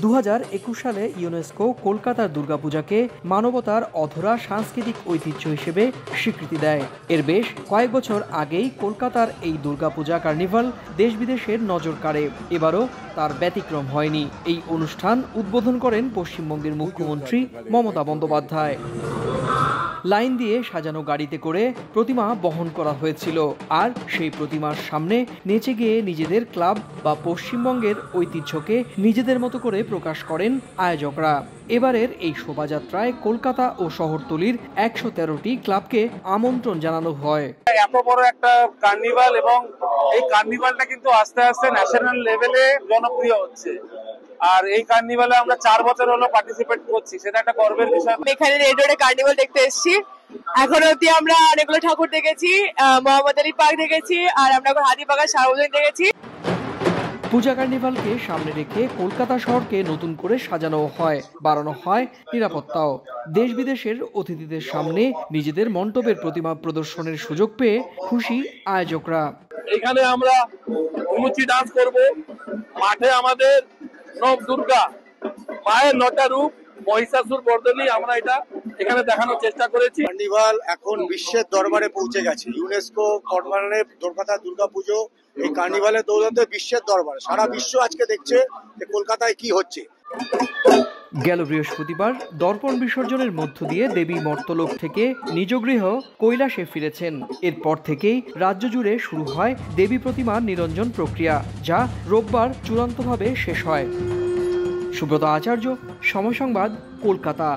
2021 সালে ইউনেস্কো কলকাতার দুর্গাপূজাকে মানবতার অধরা সাংস্কৃতিক ঐতিহ্য হিসেবে স্বীকৃতি দেয়। এর বেশ কয়েক বছর আগেই কলকাতার এই দুর্গাপূজা কার্নিভাল দেশ বিদেশের নজর কাড়ে। এবারও তার ব্যতিক্রম হয়নি। এই অনুষ্ঠান উদ্বোধন করেন পশ্চিমবঙ্গের মুখ্যমন্ত্রী মমতা বন্দ্যোপাধ্যায়। লাইন দিয়ে সাজানো গাড়িতে করে প্রতিমা বহন করা হয়েছিল, আর সেই প্রতিমার সামনে নেচে গিয়ে নিজেদের ক্লাব বা পশ্চিমবঙ্গের ঐতিহ্যকে নিজেদের মতো করে প্রকাশ করেন আয়োজকরা। এবারের এই শোভাযাত্রায় কলকাতা ও শহরতলির 113টি ক্লাবকে আমন্ত্রণ জানানো হয়। এত বড় একটা কার্নিভাল, এবং এই কার্নিভালটা কিন্তু আস্তে আস্তে ন্যাশনাল লেভেলে জনপ্রিয় হচ্ছে। আর এই কার্নিভালে আমরা 4 বছর হলো পার্টিসিপেট করছি, সেটা একটা গর্বের বিষয়। এখানে রেড রোডে কার্নিভাল দেখতে এসেছি। এখন অব্দি আমরা অনেকগুলো ঠাকুর দেখেছি, মোহাম্মদ আলী পার্ক দেখেছি, আর আমরা এখন হাতিবাগান সার্বজনীন দেখেছি। পূজা কার্নিভালকে সামনে রেখে কলকাতা শহরকে নতুন করে সাজানো হয়, বাড়ানো হয় নিরাপত্তাও। দেশ বিদেশের অতিথিদের সামনে নিজেদের মণ্ডপের প্রতিমা প্রদর্শনের সুযোগ পেয়ে খুশি আয়োজকরা। এখানে আমরা ধুনুচি ডান্স করব, মাঠে আমাদের নব দুর্গা মায়ের 9টা রূপ মহিষাসুর বর্ধনী আমরা এটা এখানে দেখানোর চেষ্টা করেছি। কার্নিভাল এখন বিশ্বের দরবারে পৌঁছে গেছে। ইউনেস্কো কর্মানে কলকাতা দুর্গাপুজো এই কার্নিভালের দৌলতে বিশ্বের দরবারে, সারা বিশ্ব আজকে দেখছে যে কলকাতায় কি হচ্ছে। গেল বৃহস্পতিবার দর্পণ বিসর্জনের মধ্য দিয়ে দেবী মর্তলোক থেকে নিজ গৃহ কৈলাসে ফিরেছেন। এরপর থেকেই রাজ্য জুড়ে শুরু হয় দেবী প্রতিমার নিরঞ্জন প্রক্রিয়া, যা রোববার চূড়ান্তভাবে শেষ হয়। সুব্রত আচার্য, সময় সংবাদ, কলকাতা।